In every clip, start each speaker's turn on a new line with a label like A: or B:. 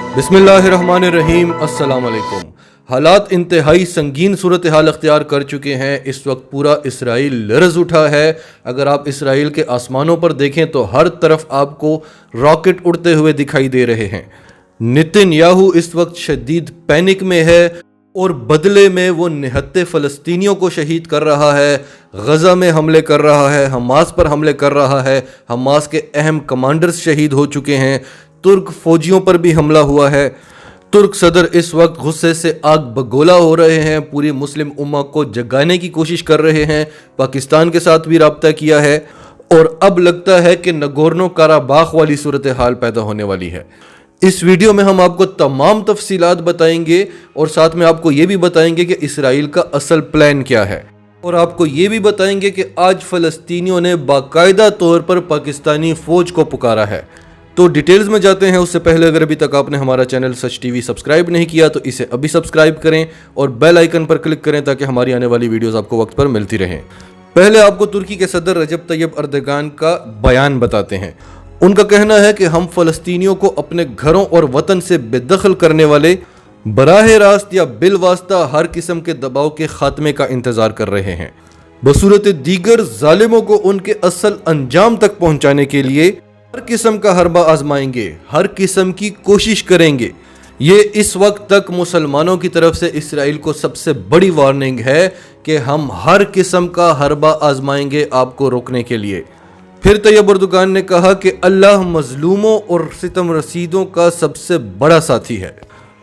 A: बिस्मिल्लाहिर्रहमानिर्रहीम। अस्सलाम वालेकुम। हालात इंतहाई संगीन सूरत हाल अख्तियार कर चुके हैं। इस वक्त पूरा इसराइल लरज़ उठा है। अगर आप इसराइल के आसमानों पर देखें तो हर तरफ आपको रॉकेट उड़ते हुए दिखाई दे रहे हैं। नेतन्याहू इस वक्त शदीद पैनिक में है और बदले में वो निहत्ते फ़लस्तीनियों को शहीद कर रहा है, गज़ा में हमले कर रहा है, हमास पर हमले कर रहा है। हमास के अहम कमांडर्स शहीद हो चुके हैं। तुर्क फौजियों पर भी हमला हुआ है। तुर्क सदर इस वक्त गुस्से से आग बगोला हो रहे हैं। पूरी मुस्लिम उम्मा को जगाने की कोशिश कर रहे हैं। पाकिस्तान के साथ भी रब्ता किया है और अब लगता है कि नगोर्नो काराबाख वाली सूरत हाल पैदा होने वाली है। इस वीडियो में हम आपको तमाम तफसीलात बताएंगे और साथ में आपको ये भी बताएंगे कि इसराइल का असल प्लान क्या है, और आपको ये भी बताएंगे कि आज फ़लस्तीनियों ने बाकायदा तौर पर पाकिस्तानी फ़ौज को पुकारा है। तो डिटेल्स में जाते हैं। उससे पहले अगर अभी तक आपने हमारा चैनल सच टीवी सब्सक्राइब नहीं किया तो इसे अभी सब्सक्राइब करें और बेल आइकन पर क्लिक करें ताकि हमारी आने वाली वीडियोस आपको वक्त पर मिलती रहें। पहले आपको तुर्की के सदर रजब तैयब अर्दगान का बयान बताते हैं। उनका कहना है कि हम फ़लस्तीनियों को अपने घरों और वतन से बेदखल करने वाले बराह रास्त या बिल वास्ता हर किस्म के दबाव के खात्मे का इंतज़ार कर रहे हैं। बसूरत दीगर जालिमों को उनके असल अंजाम तक पहुँचाने के लिए हर किस्म का हरबा आजमाएंगे, हर किस्म की कोशिश करेंगे। ये इस वक्त तक मुसलमानों की तरफ से इसराइल को सबसे बड़ी वार्निंग है कि हम हर किस्म का हरबा आजमाएंगे आपको रोकने के लिए। फिर तैयब अर्दगान ने कहा कि अल्लाह मजलूमों और सितम रसीदों का सबसे बड़ा साथी है।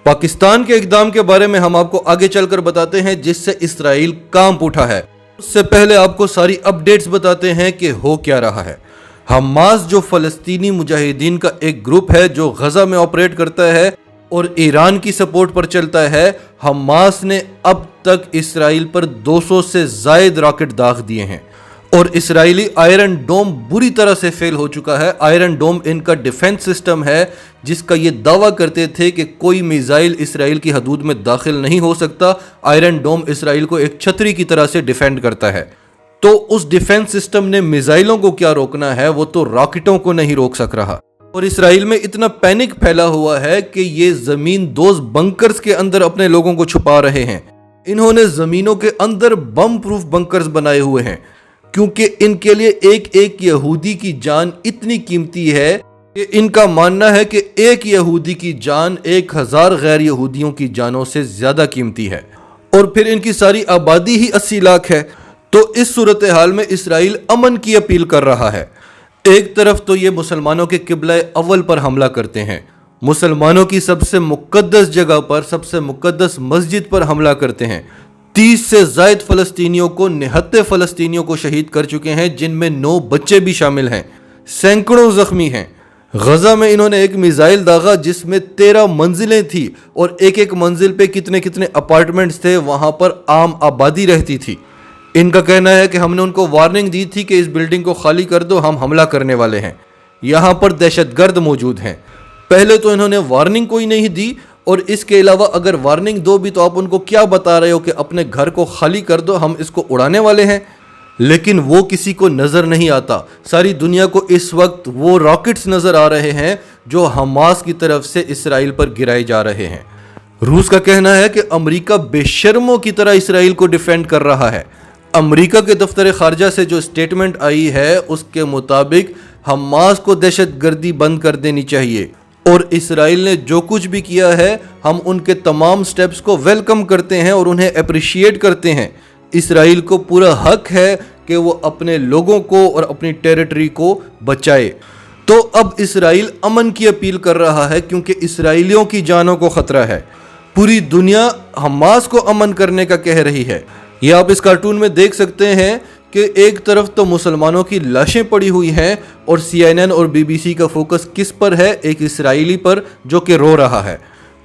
A: पाकिस्तान के इक़दाम के बारे में हम आपको आगे चलकर बताते हैं जिससे इसराइल कांप उठा है। उससे पहले आपको सारी अपडेट्स बताते हैं कि हो क्या रहा है। हमास जो फ़लस्तीनी मुजाहिदीन का एक ग्रुप है जो गज़ा में ऑपरेट करता है और ईरान की सपोर्ट पर चलता है, हमास ने अब तक इसराइल पर 200 से ज़ायद रॉकेट दाग दिए हैं और इसराइली आयरन डोम बुरी तरह से फेल हो चुका है। आयरन डोम इनका डिफेंस सिस्टम है जिसका ये दावा करते थे कि कोई मिसाइल इसराइल की हदूद में दाखिल नहीं हो सकता। आयरन डोम इसराइल को एक छतरी की तरह से डिफेंड करता है। तो उस डिफेंस सिस्टम ने मिसाइलों को क्या रोकना है, वो तो रॉकेटों को नहीं रोक सक रहा। और इसराइल में इतना पैनिक फैला हुआ है कि ये जमीन दोज बंकर्स के अंदर अपने लोगों को छुपा रहे हैं। इन्होंने जमीनों के अंदर बम प्रूफ बंकर्स बनाए हुए हैं क्योंकि इनके लिए एक एक यहूदी की जान इतनी कीमती है कि इनका मानना है कि एक यहूदी की जान 1000 गैर यहूदियों की जानों से ज्यादा कीमती है। और फिर इनकी सारी आबादी ही 80 लाख है। तो इस सूरत हाल में इसराइल अमन की अपील कर रहा है। एक तरफ तो ये मुसलमानों के किबला अव्वल पर हमला करते हैं, मुसलमानों की सबसे मुकद्दस जगह पर, सबसे मुकद्दस मस्जिद पर हमला करते हैं। 30 से ज़ायद फ़लस्तीनियों को, निहत्ते फ़लस्तीनियों को शहीद कर चुके हैं जिनमें 9 बच्चे भी शामिल हैं। सैकड़ों ज़ख्मी हैं। गज़ा में इन्होंने एक मिसाइल दागा जिसमें 13 मंजिलें थी और एक एक मंजिल पे कितने कितने अपार्टमेंट्स थे। वहाँ पर आम आबादी रहती थी। इनका कहना है कि हमने उनको वार्निंग दी थी कि इस बिल्डिंग को खाली कर दो, हम हमला करने वाले हैं। यहाँ पर दहशतगर्द मौजूद हैं। पहले तो इन्होंने वार्निंग कोई नहीं दी और इसके अलावा अगर वार्निंग दो भी तो आप उनको क्या बता रहे हो कि अपने घर को खाली कर दो, हम इसको उड़ाने वाले हैं। लेकिन वो किसी को नज़र नहीं आता। सारी दुनिया को इस वक्त वो रॉकेट्स नज़र आ रहे हैं जो हमास की तरफ से इसराइल पर गिराए जा रहे हैं। रूस का कहना है कि अमेरिका बेशर्मों की तरह इसराइल को डिफेंड कर रहा है। अमेरिका के दफ्तर खारजा से जो स्टेटमेंट आई है उसके मुताबिक हमास को दहशतगर्दी बंद कर देनी चाहिए और इसराइल ने जो कुछ भी किया है हम उनके तमाम स्टेप्स को वेलकम करते हैं और उन्हें अप्रिशिएट करते हैं। इसराइल को पूरा हक है कि वो अपने लोगों को और अपनी टेरिटरी को बचाए। तो अब इसराइल अमन की अपील कर रहा है क्योंकि इसराइलियों की जानों को खतरा है। पूरी दुनिया हमास को अमन करने का कह रही है। ये आप इस कार्टून में देख सकते हैं कि एक तरफ तो मुसलमानों की लाशें पड़ी हुई हैं और CNN और BBC का फोकस किस पर है, एक इसराइली पर जो कि रो रहा है।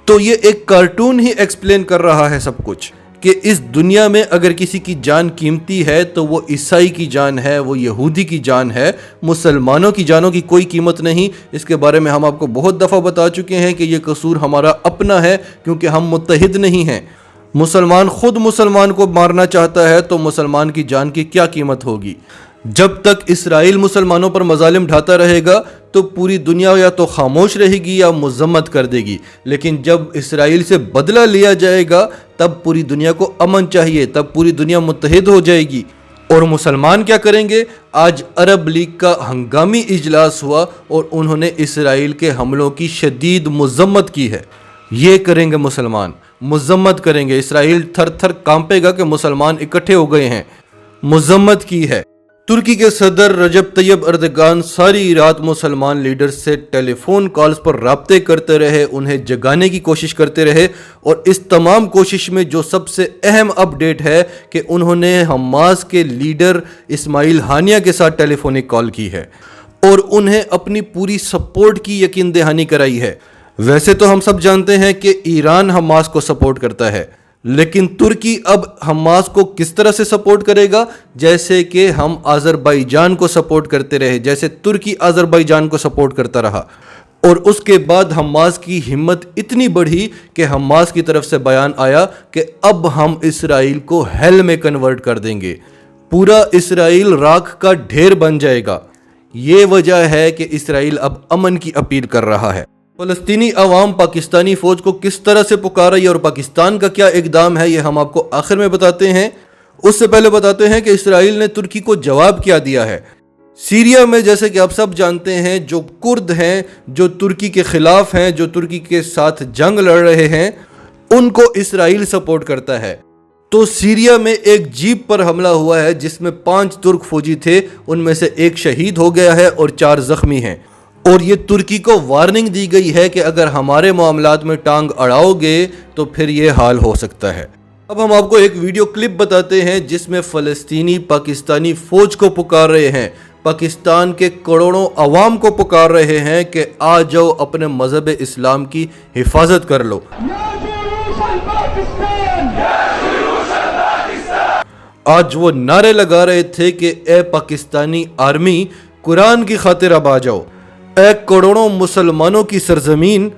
A: तो ये एक कार्टून ही एक्सप्लेन कर रहा है सब कुछ कि इस दुनिया में अगर किसी की जान कीमती है तो वो ईसाई की जान है, वो यहूदी की जान है। मुसलमानों की जानों की कोई कीमत नहीं। इसके बारे में हम आपको बहुत दफ़ा बता चुके हैं कि ये कसूर हमारा अपना है क्योंकि हम मुत्तहिद नहीं हैं। मुसलमान खुद मुसलमान को मारना चाहता है तो मुसलमान की जान की क्या कीमत होगी। جب تک اسرائیل مسلمانوں پر مظالم ڈھاتا رہے گا تو پوری دنیا یا تو خاموش رہے گی یا مذمت کر دے گی، لیکن جب اسرائیل سے بدلہ لیا جائے گا تب پوری دنیا کو امن چاہیے، تب پوری دنیا متحد ہو جائے گی۔ اور مسلمان کیا کریں گے؟ آج عرب لیگ کا ہنگامی اجلاس ہوا اور انہوں نے اسرائیل کے حملوں کی شدید مذمت کی ہے۔ یہ کریں گے مسلمان، مذمت کریں گے۔ اسرائیل تھر تھر کانپے گا کہ مسلمان اکٹھے ہو گئے ہیں، مذمت کی ہے۔ ترکی کے صدر رجب طیب اردگان ساری رات مسلمان لیڈرز سے ٹیلی فون کالز پر رابطے کرتے رہے، انہیں جگانے کی کوشش کرتے رہے، اور اس تمام کوشش میں جو سب سے اہم اپ ڈیٹ ہے کہ انہوں نے حماس کے لیڈر اسماعیل ہانیہ کے ساتھ ٹیلی فونک کال کی ہے اور انہیں اپنی پوری سپورٹ کی یقین دہانی کرائی ہے۔ ویسے تو ہم سب جانتے ہیں کہ ایران حماس کو سپورٹ کرتا ہے، لیکن ترکی اب حماس کو کس طرح سے سپورٹ کرے گا؟ جیسے کہ ہم آذربائیجان کو سپورٹ کرتے رہے، جیسے ترکی آذربائیجان کو سپورٹ کرتا رہا، اور اس کے بعد حماس کی ہمت اتنی بڑھی کہ حماس کی طرف سے بیان آیا کہ اب ہم اسرائیل کو ہیل میں کنورٹ کر دیں گے، پورا اسرائیل راکھ کا ڈھیر بن جائے گا۔ یہ وجہ ہے کہ اسرائیل اب امن کی اپیل کر رہا ہے۔ فلسطینی عوام پاکستانی فوج کو کس طرح سے پکار رہی ہے اور پاکستان کا کیا اقدام ہے، یہ ہم آپ کو آخر میں بتاتے ہیں۔ اس سے پہلے بتاتے ہیں کہ اسرائیل نے ترکی کو جواب کیا دیا ہے۔ سیریا میں جیسے کہ آپ سب جانتے ہیں جو کرد ہیں، جو ترکی کے خلاف ہیں، جو ترکی کے ساتھ جنگ لڑ رہے ہیں، ان کو اسرائیل سپورٹ کرتا ہے۔ تو سیریا میں ایک جیپ پر حملہ ہوا ہے جس میں 5 ترک فوجی تھے، ان میں سے ایک شہید ہو گیا ہے اور 4 زخمی ہیں، اور یہ ترکی کو وارننگ دی گئی ہے کہ اگر ہمارے معاملات میں ٹانگ اڑاؤ گے تو پھر یہ حال ہو سکتا ہے۔ اب ہم آپ کو ایک ویڈیو کلپ بتاتے ہیں جس میں فلسطینی پاکستانی فوج کو پکار رہے ہیں، پاکستان کے کروڑوں عوام کو پکار رہے ہیں کہ آ جاؤ اپنے مذہب اسلام کی حفاظت کر لو۔ آج وہ نعرے لگا رہے تھے کہ اے پاکستانی آرمی، قرآن کی خاطر اب آ جاؤ، اے کروڑوں مسلمانوں کی سرزمین،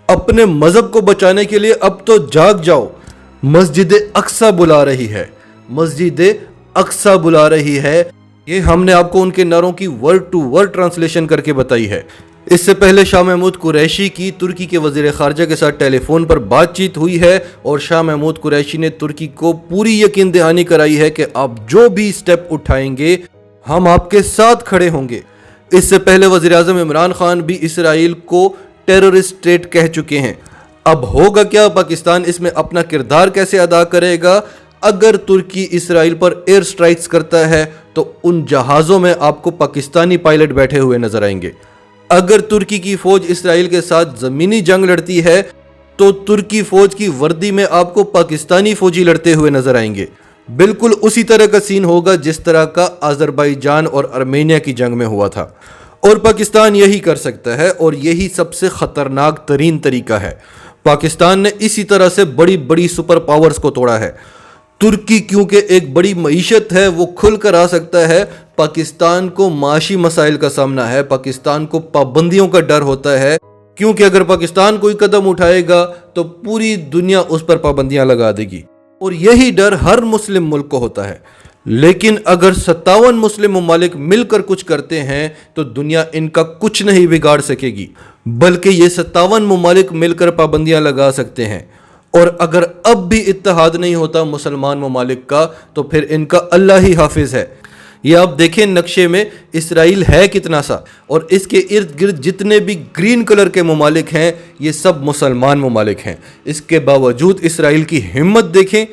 A: اپنے مذہب کو بچانے کے لیے اب تو جاگ جاؤ۔ مسجد اقصی بلا رہی ہے، مسجد اقصی بلا رہی ہے۔ یہ ہم نے آپ کو ان کے نعروں کی ورڈ ٹو ورڈ ٹرانسلیشن کر کے بتائی ہے۔ اس سے پہلے شاہ محمود قریشی کی ترکی کے وزیر خارجہ کے ساتھ ٹیلی فون پر بات چیت ہوئی ہے، اور شاہ محمود قریشی نے ترکی کو پوری یقین دہانی کرائی ہے کہ آپ جو بھی سٹیپ اٹھائیں گے ہم آپ کے ساتھ کھڑے ہوں گے۔ اس سے پہلے وزیر اعظم عمران خان بھی اسرائیل کو ٹیررسٹ اسٹیٹ کہہ چکے ہیں۔ اب ہوگا کیا؟ پاکستان اس میں اپنا کردار کیسے ادا کرے گا؟ اگر ترکی اسرائیل پر ایئر سٹرائکس کرتا ہے تو ان جہازوں میں آپ کو پاکستانی پائلٹ بیٹھے ہوئے نظر آئیں گے۔ اگر ترکی کی فوج اسرائیل کے ساتھ زمینی جنگ لڑتی ہے تو ترکی فوج کی وردی میں آپ کو پاکستانی فوجی لڑتے ہوئے نظر آئیں گے۔ بالکل اسی طرح کا سین ہوگا جس طرح کا آذربائیجان اور ارمینیا کی جنگ میں ہوا تھا، اور پاکستان یہی کر سکتا ہے، اور یہی سب سے خطرناک ترین طریقہ ہے۔ پاکستان نے اسی طرح سے بڑی بڑی سپر پاورز کو توڑا ہے۔ ترکی کیونکہ ایک بڑی معیشت ہے، وہ کھل کر آ سکتا ہے۔ پاکستان کو معاشی مسائل کا سامنا ہے، پاکستان کو پابندیوں کا ڈر ہوتا ہے، کیونکہ اگر پاکستان کوئی قدم اٹھائے گا تو پوری دنیا اس پر پابندیاں لگا دے گی، اور یہی ڈر ہر مسلم ملک کو ہوتا ہے۔ لیکن اگر 57 مسلم ممالک مل کر کچھ کرتے ہیں تو دنیا ان کا کچھ نہیں بگاڑ سکے گی، بلکہ یہ 57 ممالک مل کر پابندیاں لگا سکتے ہیں۔ اور اگر اب بھی اتحاد نہیں ہوتا مسلمان ممالک کا تو پھر ان کا اللہ ہی حافظ ہے۔ یہ آپ دیکھیں نقشے میں اسرائیل ہے کتنا سا، اور اس کے ارد گرد جتنے بھی گرین کلر کے ممالک ہیں یہ سب مسلمان ممالک ہیں۔ اس کے باوجود اسرائیل کی ہمت دیکھیں،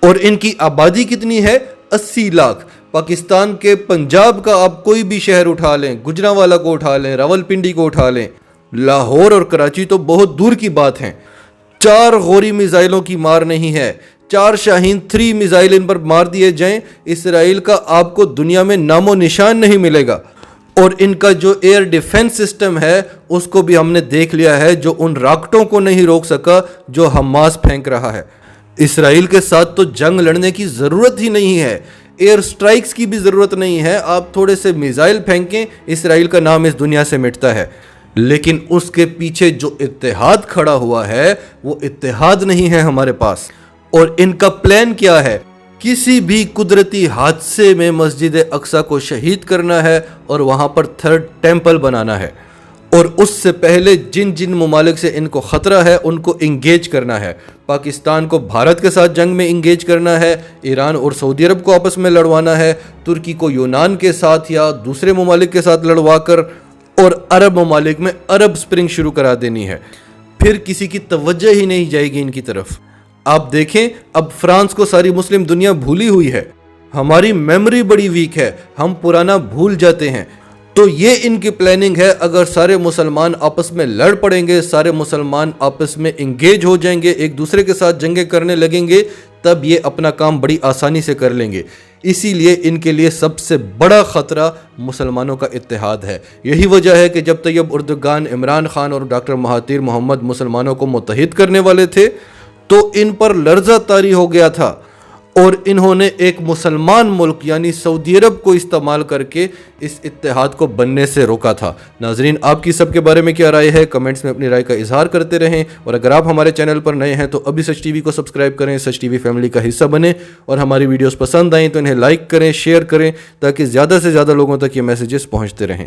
A: اور ان کی آبادی کتنی ہے؟ 80 لاکھ۔ پاکستان کے پنجاب کا آپ کوئی بھی شہر اٹھا لیں، گجرانوالہ کو اٹھا لیں، راولپنڈی کو اٹھا لیں، لاہور اور کراچی تو بہت دور کی بات ہیں۔ 4 غوری میزائلوں کی مار نہیں ہے، 4 شاہین 3 میزائل ان پر مار دیے جائیں، اسرائیل کا آپ کو دنیا میں نام و نشان نہیں ملے گا۔ اور ان کا جو ایئر ڈیفنس سسٹم ہے اس کو بھی ہم نے دیکھ لیا ہے، جو ان راکٹوں کو نہیں روک سکا جو حماس پھینک رہا ہے۔ اسرائیل کے ساتھ تو جنگ لڑنے کی ضرورت ہی نہیں ہے، ایئر سٹرائکس کی بھی ضرورت نہیں ہے، آپ تھوڑے سے میزائل پھینکیں، اسرائیل کا نام اس دنیا سے مٹتا ہے۔ لیکن اس کے پیچھے جو اتحاد کھڑا ہوا ہے وہ اتحاد نہیں ہے ہمارے پاس۔ اور ان کا پلان کیا ہے؟ किसी भी कुदरती हादसे में मस्जिद अक्सा को शहीद करना है और वहाँ पर थर्ड टेम्पल बनाना है, और उससे पहले जिन जिन ममालिक से इनको ख़तरा है उनको इंगेज करना है। पाकिस्तान को भारत के साथ जंग में इंगेज करना है, ईरान और सऊदी अरब को आपस में लड़वाना है, तुर्की को यूनान के साथ या दूसरे ममालिक के साथ लड़वा कर और अरब ममालिक में अरब स्प्रिंग शुरू करा देनी है। फिर किसी की तवज्जो ही नहीं जाएगी इनकी तरफ। आप देखें, अब फ्रांस को सारी मुस्लिम दुनिया भूली हुई है। हमारी मेमोरी बड़ी वीक है, हम पुराना भूल जाते हैं। तो ये इनकी प्लानिंग है। अगर सारे मुसलमान आपस में लड़ पड़ेंगे, सारे मुसलमान आपस में इंगेज हो जाएंगे, एक दूसरे के साथ जंगें करने लगेंगे, तब ये अपना काम बड़ी आसानी से कर लेंगे। इसीलिए इनके लिए सबसे बड़ा ख़तरा मुसलमानों का इत्तेहाद है। यही वजह है कि जब तैयब उर्दुगान, इमरान खान और डॉक्टर महातिर मोहम्मद मुसलमानों को मुत्तहिद करने वाले थे तो इन पर लर्जा तारी हो गया था और इन्होंने एक मुसलमान मुल्क यानी सऊदी अरब को इस्तेमाल करके इस इत्तेहाद को बनने से रोका था। नाजरीन, आपकी सबके बारे में क्या राय है? कमेंट्स में अपनी राय का इजहार करते रहें, और अगर आप हमारे चैनल पर नए हैं तो अभी सच टीवी को सब्सक्राइब करें, सच टीवी फैमिली का हिस्सा बने, और हमारी वीडियोस पसंद आएँ तो इन्हें लाइक करें, शेयर करें, ताकि ज़्यादा से ज़्यादा लोगों तक ये मैसेजेस पहुँचते रहें।